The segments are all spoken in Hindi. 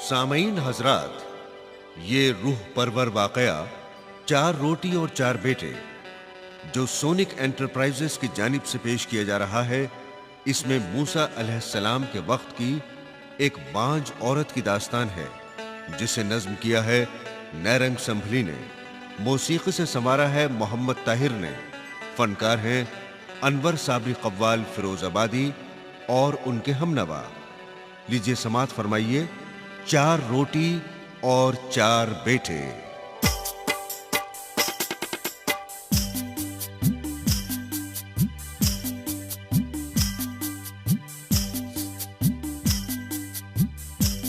सामईन हजरात, ये रूह परवर वाकया 4 रोटी और 4 बेटे जो सोनिक एंटरप्राइजेस की जानिब से पेश किया जा रहा है, इसमें मूसा अलैहिस्सलाम के वक्त की एक बांझ औरत की दास्तान है जिसे नज्म किया है नैरंग संभली ने, मौसीकी से संवारा है मोहम्मद ताहिर ने, फनकार हैं अनवर साबरी कव्वाल फिरोजाबादी और उनके हमनवा। लीजिए समात फरमाइए 4 रोटी और 4 बेटे।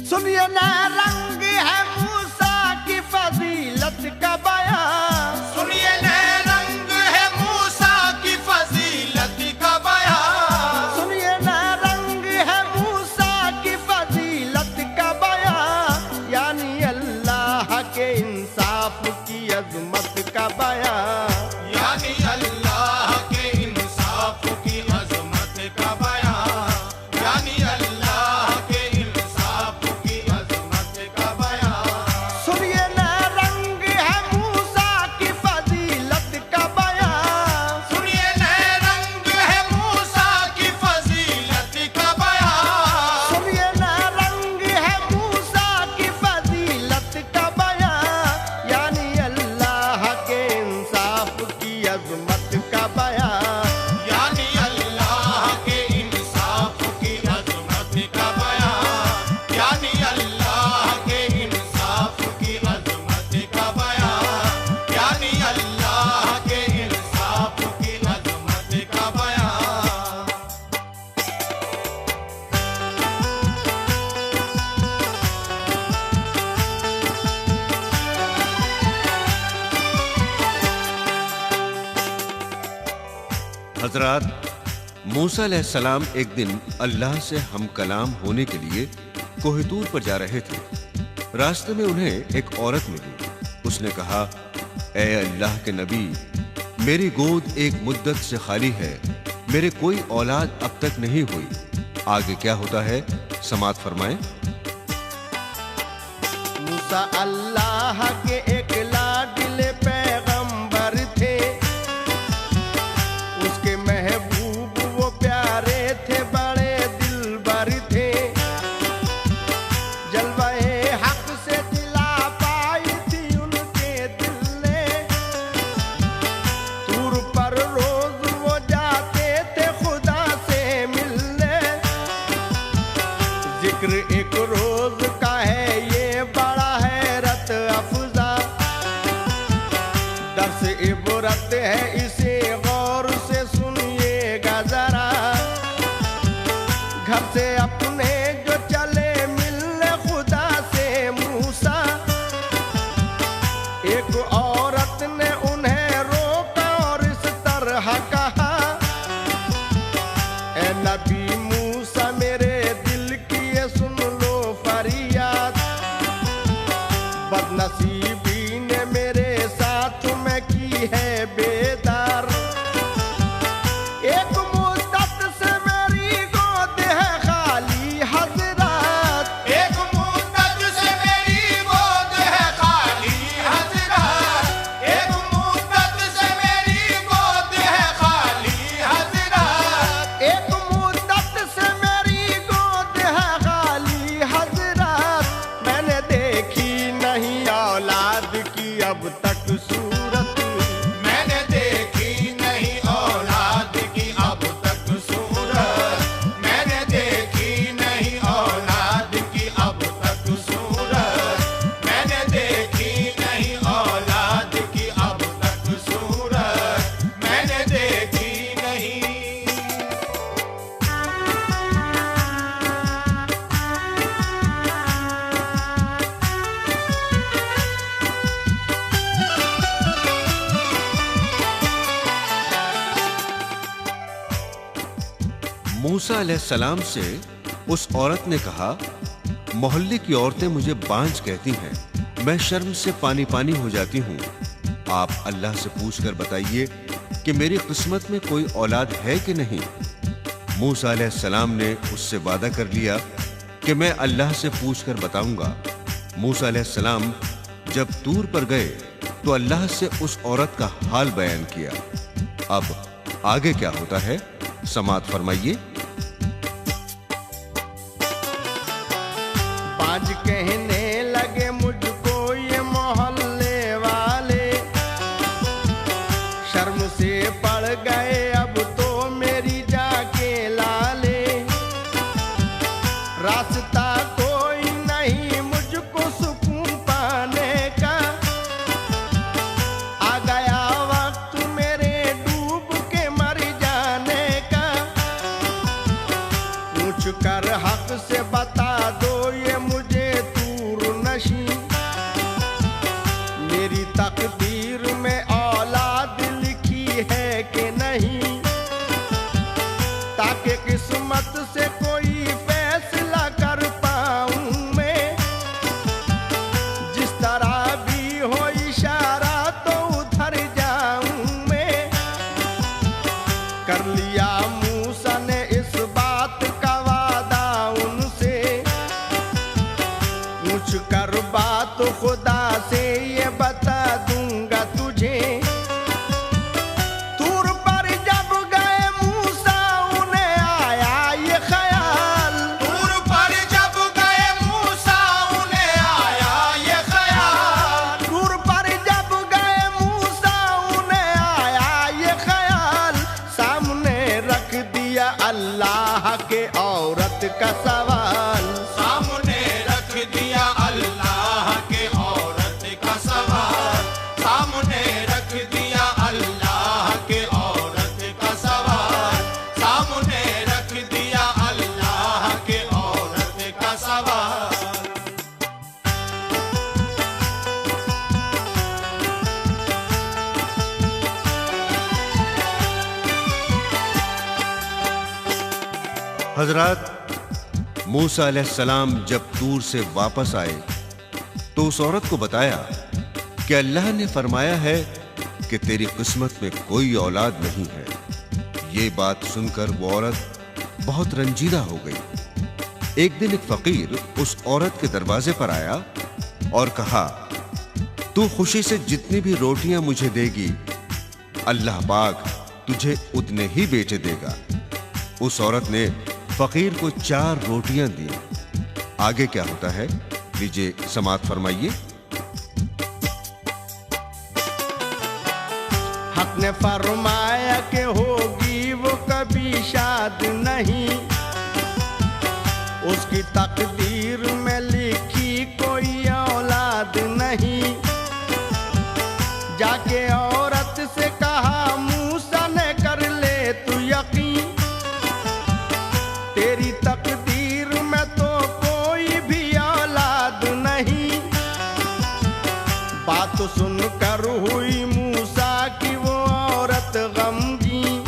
सुनिए ना, रंग है मूसा की फजीलत का बयान। सुनिए ना, रंग है मूसा की फजीलत का बयान। सुनिए ना, रंग है मूसा की फजीलत का बयान, यानी अल्लाह के इंसाफ की अजमत का बयान। यानी अल्लाह के इंसाफ की अजमत का बयान। यानी अल्लाह के इंसाफ की अजमत का बयान। सुनिए ना, रंग है मूसा की फजीलत का बयान। सुनिए ना, रंग है मूसा की फजीलत का बयान। सुनिए ना, रंग है मूसा की फजीलत का बयान, यानी अल्लाह के इंसाफ की अजमत का बयान। यानी अल्लाह के इंसाफ की अजमत का बयान। यानी अल्लाह के इंसाफ की अजमत का बयान। यानी अल्लाह के इंसाफ की अजमत का बयान। हजरात, मूसा अलैहिस्सलाम एक दिन अल्लाह से हम कलाम होने के लिए कोहितूर पर जा रहे थे। रास्ते में उन्हें एक औरत मिली। उसने कहा, ए अल्लाह के नबी, मेरी गोद एक मुद्दत से खाली है, मेरे कोई औलाद अब तक नहीं हुई। आगे क्या होता है समात फरमाएं। मूसा अल्लाह के एक लाडले पैगंबर थे, उसके महबूब वो प्यारे थे, बड़े दिलबर थे। जलवाए हक से दिला पाई थी उनके दिल ने, तूर पर रोज वो जाते थे खुदा से मिलने। जिक्र एक रोज का है ये बड़ा हैरत अफजा, दर्स इबरत है इसे गौर से सुनिएगा जरा। घर से अपने जो चले मिलने खुदा से मूसा, एक औरत ने उन्हें रोका और इस तरह कहा, ए नबी मूसा मेरे दिल की ये सुन लो फरियाद, बदनसीबी ने मेरे साथ में की है बेदार। एक मुद्दत से मेरी गोद है खाली हजरात। एक मुद्दत से मेरी गोद है खाली हजरात। एक मुद्दत से मेरी गोद है खाली हजरात। एक मुद्दत से मेरी गोद है खाली हजरात, मैंने देखी नहीं औलाद की अब तक सूरत। मैंने देखी नहीं औलाद की अब तक सूरत। मैंने देखी नहीं औलाद की अब तक सूरत। मैंने देखी नहीं औलाद की अब तक सूरत। मैंने देखी नहीं। मूसा अलैहिस्सलाम से उस औरत ने कहा, मोहल्ले की औरतें मुझे बांझ कहती हैं, मैं शर्म से पानी पानी हो जाती हूँ। आप अल्लाह से पूछकर बताइए कि मेरी किस्मत में कोई औलाद है कि नहीं। मूसा अलैहिस्सलाम ने उससे वादा कर लिया कि मैं अल्लाह से पूछकर बताऊंगा। मूसा अलैहिस्सलाम जब तूर पर गए तो अल्लाह से उस औरत का हाल बयान किया। अब आगे क्या होता है समाअत फरमाइए। बाज कहने लगे मुझको ये मोहल्ले वाले, शर्म से पड़ गए अब तो मेरी जाके लाले। रास्ता कोई नहीं मुझको सुकून पाने का, आ गया वक्त मेरे डूब के मर जाने का। पूछ कर हक से बता दो ये मुझे तूर नशी, मेरी तकदीर में औलाद लिखी है कि नहीं, ताकि किस्मत से कोई फैसला कर पाऊं मैं। जिस तरह भी हो इशारा तो उधर जाऊं मैं। कर लिया मूसा ने इस बात का वादा उनसे, पूछ कर बात खुदा से ये बता दूंगा तुझे। तूर पर जब गए मूसा उन्हें आया ये ख्याल, तूर पर जब गए मूसा उन्हें आया ये ख्याल, तूर पर जब गए मूसा उन्हें आया ये ख्याल। सामने रख दिया अल्लाह के औरत का सवाल, सामने रख दिया अल्लाह के औरत का सवाल, सामने रख दिया अल्लाह के औरत का सवाल, सामने रख दिया अल्लाह के औरत का सवाल। हजरात, मूसा अलैहिस्सलाम जब तूर से वापस आए तो उस औरत को बताया कि अल्लाह ने फरमाया है कि तेरी किस्मत में कोई औलाद नहीं है। ये बात सुनकर वो औरत बहुत रंजीदा हो गई। एक दिन एक फकीर उस औरत के दरवाजे पर आया और कहा, तू खुशी से जितनी भी रोटियां मुझे देगी अल्लाह पाक तुझे उतने ही बेटे देगा। उस औरत ने फकीर को 4 रोटियां दी। आगे क्या होता है लीजिए समाअत फरमाइए। हक ने फरमाया कि होगी वो कभी शाद नहीं, उसकी तकदीर में लिखी कोई औलाद नहीं। जाके औरत से कहा मूसा ने कर ले तू यकीन, तेरी तकदीर में तो कोई भी औलाद नहीं। बात सुनकर हुई मूसा की वो औरत गमगीन,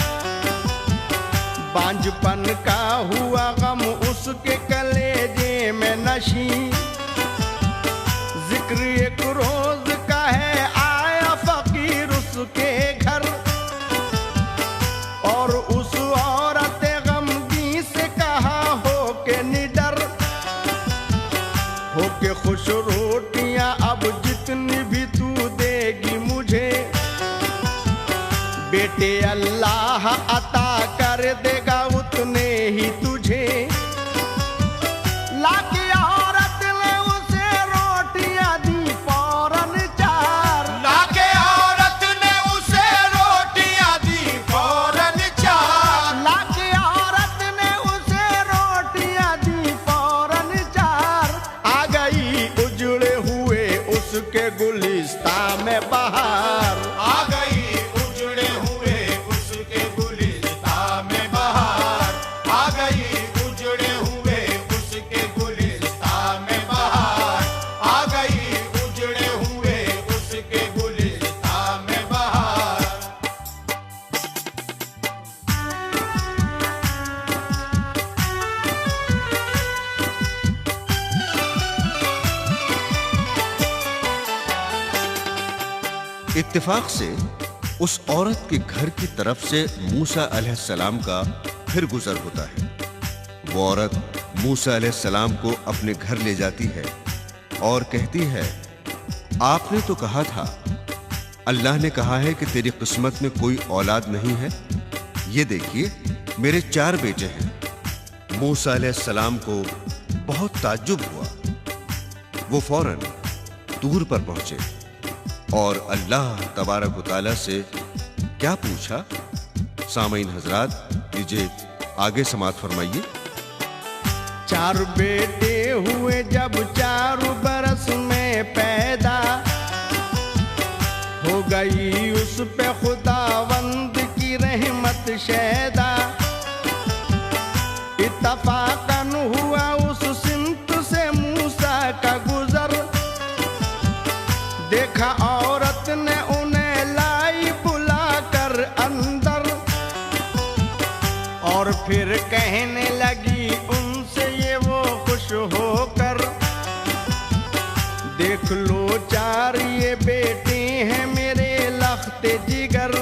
बांझपन का हुआ गम उसके कलेजे में नशी। जिक्र एक रोज का है आया फकीर उसके घर, और उस औरत गमगीन से कहा हो के निडर, हो के खुश रोटियां अब जितनी भी तू देगी मुझे, बेटे अल्लाह अता कर देगा उतने ही तुझे। लाकी औरत ने उसे रोटियां दी फौरन 4, लाके औरत ने उसे रोटियां दी फौरन 4, लाकी औरत ने उसे रोटियां दी फौरन 4। आ गई उजड़े हुए उसके गुलिस्ता में बहार, आ गई उजड़े हुए उसके गुलिस्ता में बहार, आ गई उजड़े हुए उसके गुलिस्ता में बहार, आ गई उजड़े हुए उसके गुलिस्ता में बहार। इत्तेफाक से उस औरत के घर की तरफ से मूसा अलैहिस्सलाम का फिर गुजर होता है। वो औरत मूसा अलैहिस्सलाम को अपने घर ले जाती है और कहती है, आपने तो कहा था, अल्लाह ने कहा है कि तेरी किस्मत में कोई औलाद नहीं है। ये देखिए, मेरे 4 बेटे हैं। मूसा अलैहिस्सलाम को बहुत ताज्जुब हुआ। वो फौरन तूर पर पहुंचे और अल्लाह तबारक व तआला से क्या पूछा, सामईन हजरात, लीजिए आगे समाअत फरमाइए। 4 बेटे हुए जब 4 बरस में पैदा, हो गई उस पे खुदावंद की रहमत शैदा। इत्तफाकन हुआ उस सिमत से मूसा का गुजर, देखा औरत ने उन्हें लाई बुलाकर अंदर, और फिर कहने लगी उनसे ये वो खुश होकर, देख लो 4 ये बेटे हैं मेरे लख्ते जिगर।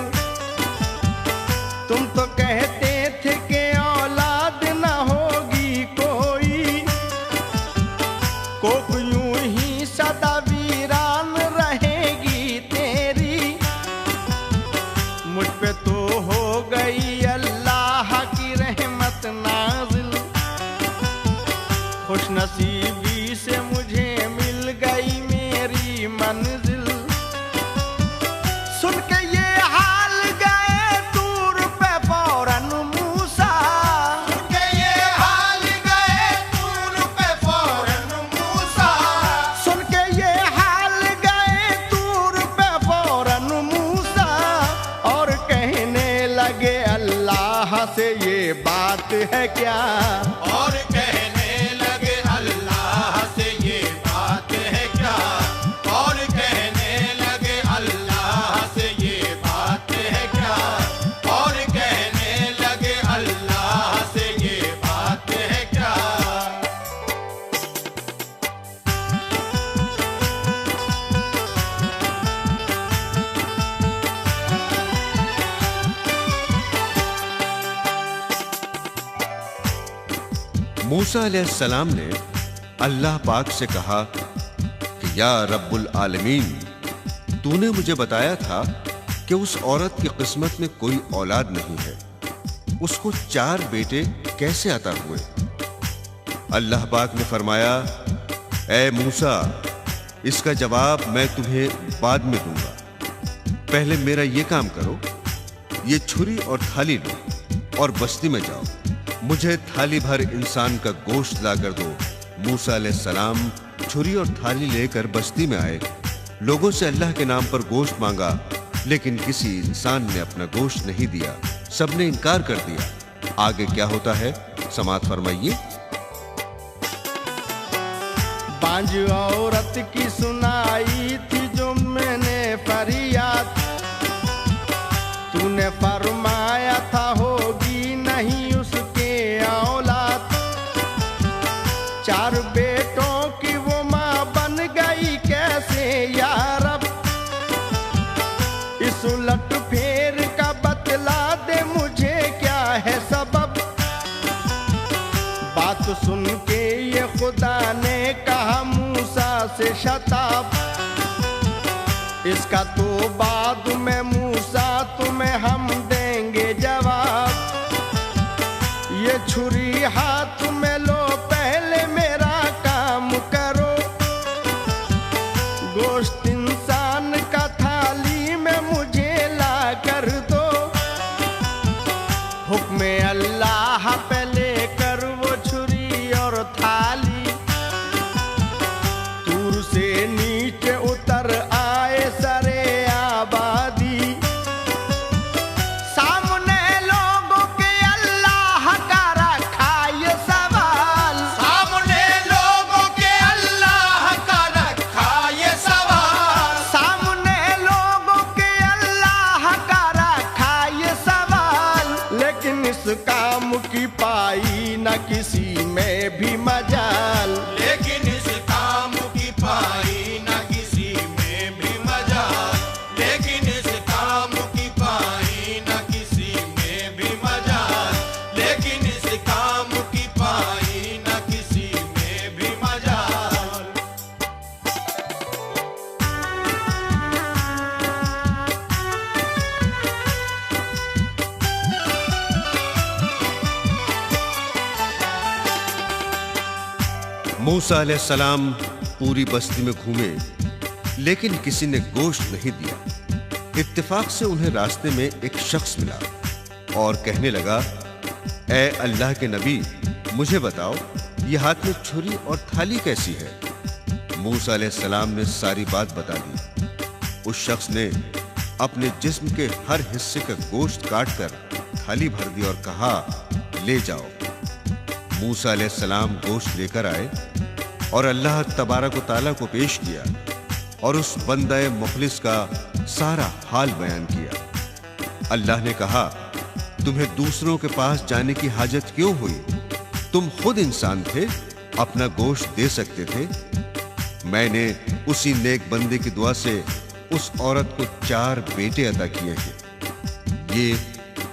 तुम तो कहते थे कि औलाद न होगी कोई, कोक यूं ही सदा वीरान रहेगी तेरी। मुझ पे तो हो गई अल्लाह की रहमत नाजिल, खुश नसीबी से मुझे मिल गई मेरी मंजिल। सुन के ये हाल गए दूर पे फौरन मूसा, सुन के ये हाल गए दूर पे फौरन मूसा, सुन के ये हाल गए दूर पे फौरन मूसा, और कहने लगे अल्लाह से ये बात है क्या। और कहने लगे अल्लाह से ये बात है क्या, और कहने लगे अल्लाह से ये बात है क्या, और कहने लगे अल्लाह से ये बात है क्या। मूसा अलैहिस्सलाम ने अल्लाह पाक से कहा कि या रब्बुल आलमीन, तूने मुझे बताया था कि उस औरत की किस्मत में कोई औलाद नहीं है, उसको 4 बेटे कैसे अता हुए। अल्लाह पाक ने फरमाया, ए मूसा, इसका जवाब मैं तुम्हें बाद में दूंगा, पहले मेरा ये काम करो, ये छुरी और थाली लो और बस्ती में जाओ, मुझे थाली भर इंसान का गोश्त ला कर दो। मूसा अलैहिस्सलाम छुरी और थाली लेकर बस्ती में आए, लोगों से अल्लाह के नाम पर गोश्त मांगा, लेकिन किसी इंसान ने अपना गोश्त नहीं दिया, सबने इनकार कर दिया। आगे क्या होता है, समाअत फरमाइए। बांझ औरत की सुनाई थी जो मैंने फरियाद, तूने फरमाया था होगी नहीं उसके औलाद। 4 बेटों की वो माँ बन गई कैसे या रब, इस उलट फेर का बतला दे मुझे क्या है सबब। बात सुन के ये खुदा ने कहा मूसा से शताब, इसका तो बाद में मूसा तुम्हें हम देंगे जवाब। ये छुरी हाथ में लो, पहले मेरा काम करो, गोश्त इंसान का थाली में मुझे ला कर दो। हुक्म अल्लाह पे लेकर वो छुरी और थाली दूर से नीचे उतर आए सरे आबादी। सामने लोगों के अल्लाह का रखा ये सवाल, सामने लोगों के अल्लाह का रखा ये सवाल, सामने लोगों के अल्लाह का रखा ये सवाल। लेकिन इस काम की पाई न किसी में भी मजाल, लेकिन इस काम की पाई न किसी में भी मजाल, लेकिन इस काम की पाई न किसी में भी मजाल, लेकिन इस काम की पाई न मूसा अलैहिस्सलाम पूरी बस्ती में घूमे, लेकिन किसी ने गोश्त नहीं दिया। इत्तेफाक से उन्हें रास्ते में एक शख्स मिला और कहने लगा, ए अल्लाह के नबी, मुझे बताओ ये हाथ में छुरी और थाली कैसी है? मूसा अलैहिस्सलाम ने सारी बात बता दी। उस शख्स ने अपने जिस्म के हर हिस्से का गोश्त काटकर थाली भर दी और कहा, ले जाओ। मूसा अलैहिस्सलाम गोश्त लेकर आए और अल्लाह तबारक व तआला को पेश किया और उस बंदे मुखलिस का सारा हाल बयान किया। अल्लाह ने कहा, तुम्हें दूसरों के पास जाने की हाजत क्यों हुई? तुम खुद इंसान थे, अपना गोश्त दे सकते थे। मैंने उसी नेक बंदे की दुआ से उस औरत को 4 बेटे अता किए हैं। ये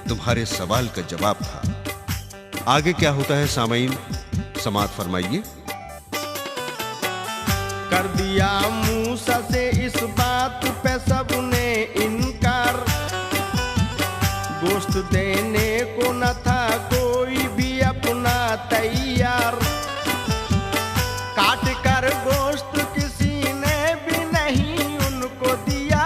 तुम्हारे सवाल का जवाब था। आगे क्या होता है सामाईन, समाअत फरमाइए। कर दिया मूसा से इस बात पे सबने इनकार, गोश्त देने को न था कोई भी अपना तैयार। काट कर गोश्त किसी ने भी नहीं उनको दिया,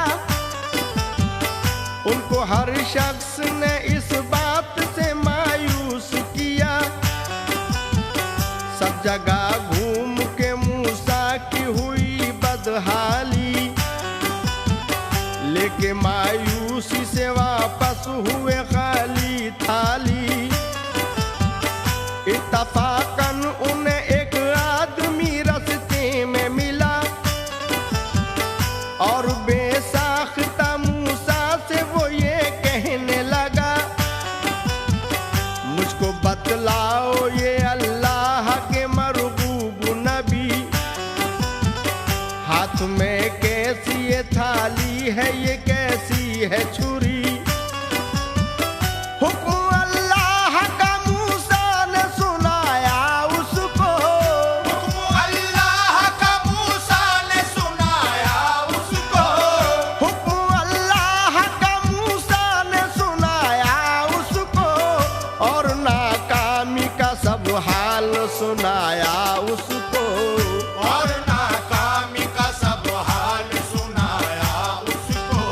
उनको हर शख्स ने इस बात से मायूस किया। सब जगह घूम के मूसा की हुई बदहाली, लेके मायूसी से वापस हुए खाली थाली। इत्तफाकन उन्हें एक आदमी रास्ते में मिला और बेसाख्ता मूसा से वो ये कहने लगा, मुझको बतलाओ ये अल्लाह के मरबूब नबी, हाथ में कैसी ये थाली है, ये कैसी है छुरी? हुक्म अल्लाह का मूसा ने सुनाया उसको, हुक्म अल्लाह का मूसा ने सुनाया उसको, हुक्म अल्लाह का मूसा ने सुनाया उसको, और नाकामी का सब हाल सुनाया उसको। और नाकामी का सब हाल सुनाया उसको,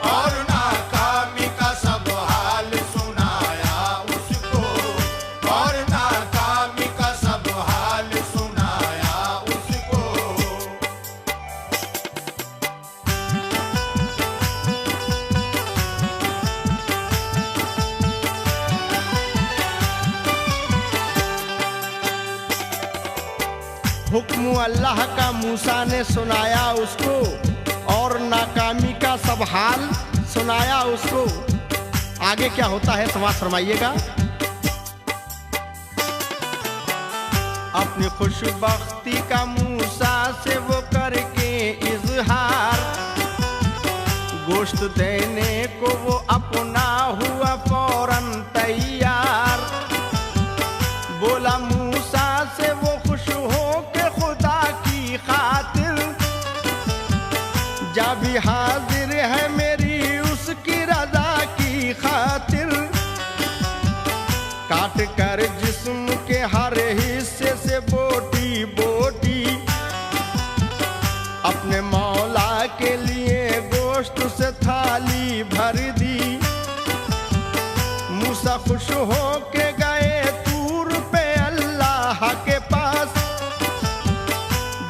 और नाकामी का सब हाल सुनाया उसको, और नाकामी का सब हाल सुनाया उसको। हुक्म अल्लाह का मूसा ने सुनाया उसको और नाकामी का सब हाल सुनाया उसको। आगे क्या होता है समाज फरमाइएगा। अपनी खुशबख्ती का मूसा से वो करके इजहार, गोश्त देने को वो अपना हुआ फौरन तैयार। बोला मूसा से वो खुश हो के खुदा की खातिर, जा भी हाजिर है मेरी उसकी रजा की खातिर। काट कर जिस्म के हर हिस्से से बोटी बोटी, अपने मौला के लिए गोश्त से थाली भर दी। मूसा खुश हो के गए तूर पे अल्लाह के पास,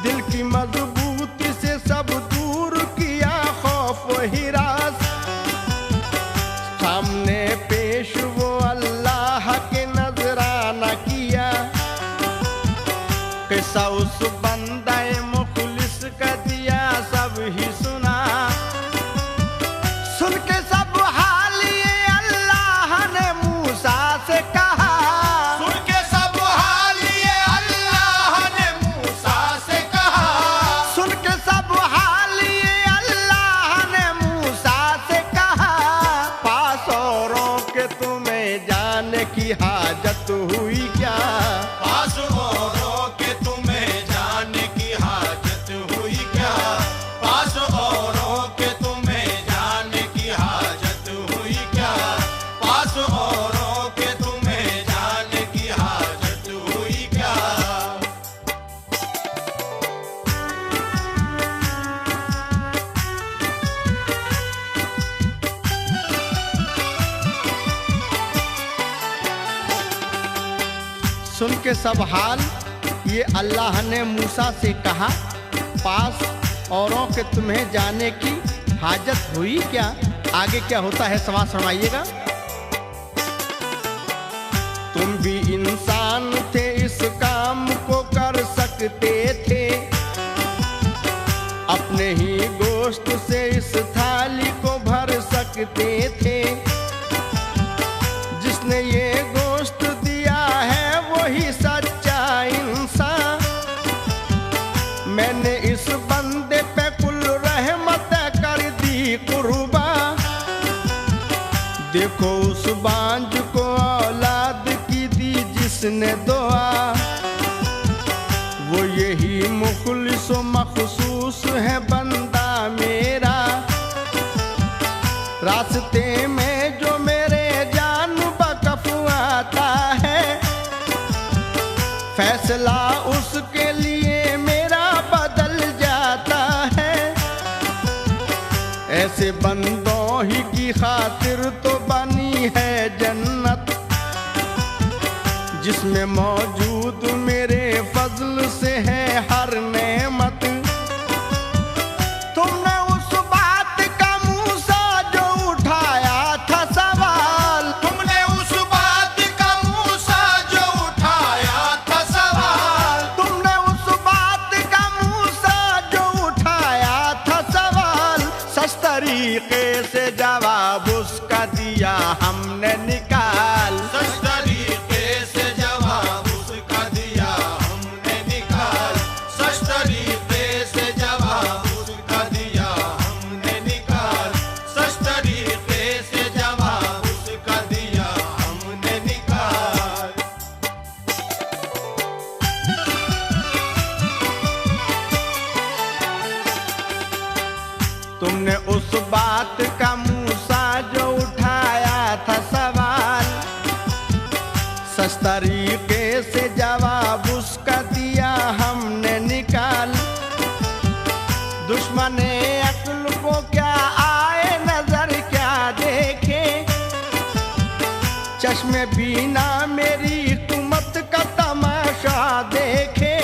दिल की मजबूती से सब दूर किया खौफ हिरास। सामने पेश वो अल्लाह के नजराना किया, किस्सा उस बंदे मुखलिस का दिया सब ही सुना। सुन के सब हाल ये अल्लाह ने मूसा से कहा, सुन के सब हाल ये अल्लाह ने मूसा से कहा, सुन के सब हाल ये अल्लाह ने मूसा से कहा। पास औरों के तुम्हें जाने की हाजत हुई क्या? पास औरों के तुम्हें जाने की हाजत हुई क्या? पास औरों के तुम्हें जाने की हाजत हुई क्या? पास औरों के तुम्हें जाने की हाजत हुई क्या? सुन के सब हाल ये अल्लाह ने मूसा से कहा, पास औरों के तुम्हें जाने की हाजत हुई क्या? आगे क्या होता है सवाल सुनाइएगा। तुम भी इंसान थे, इस काम को कर सकते थे, अपने ही गोश्त से इस थाली को भर सकते थे। जिसने ये गोश्त दिया है वही सच्चा इंसान। मैंने इस बंदे पे कुल रहमत कर दी कुर्बा। देखो उस बांझ को औलाद की दी जिसने दुआ। वो यही मुखलिस व मखसूस है बंदा मेरा। रास्ते में जो मेरे जान बकफ आता है, फैसला उसके लिए मेरा बदल जाता है। ऐसे बंदों ही की खातिर तो बनी है जन्नत, जिसमें मौजूद मेरे फजल से है हर नेमत। तुमने उस बात का मूसा जो उठाया था सवाल, तुमने उस बात का मूसा जो उठाया था सवाल, तुमने उस बात का मूसा जो उठाया था सवाल, सच तरीके से जवाब उसका दिया हमने निकाल। सच तरीके से जवाब उसका दिया हमने निकाल। सच तरीके से जवाब उसका दिया हमने निकाल। सच तरीके से जवाब उसका दिया हमने निकाल। तुमने उस बात का मूसा जो उठाया था सवाल, सच तरीके से जवाब उसका दिया हमने निकाल। दुश्मने अक्ल को क्या आए नजर क्या देखे, चश्मे बीना मेरी हिकमत का तमाशा देखे।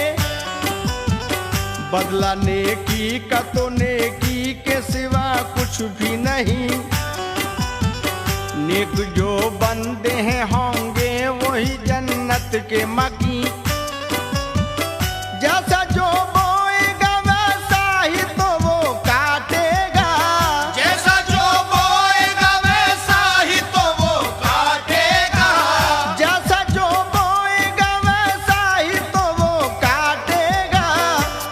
बदला नेकी का तो नेकी के सिवा कुछ भी नहीं। नेक जो बंदे हैं होंगे वही जन्नत के मकी। जैसा जो बोएगा वैसा ही तो वो काटेगा। जैसा जो बोएगा वैसा ही तो वो काटेगा। जैसा जो बोएगा वैसा ही तो वो काटेगा।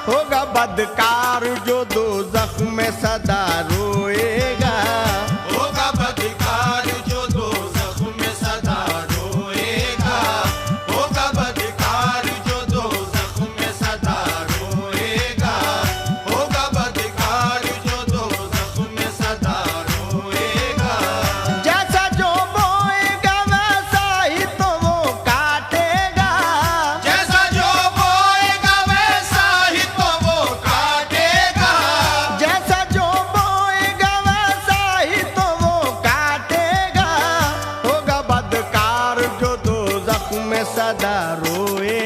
होगा बदकार जो दोज़ख में सदा रोएगा। होगा बदकार जो दोज़ख में सदा रोएगा। होगा बदकार जो दोज़ख में सदा रोएगा। होगा बदकार जो दोज़ख में सदा रोएगा। जैसा जो बोएगा वैसा ही तो वो काटेगा। जैसा जो बोएगा वैसा ही तो वो काटेगा। जैसा जो बोएगा वैसा ही तो वो काटेगा। होगा बदकार जो दोज़ख में सदा रोए।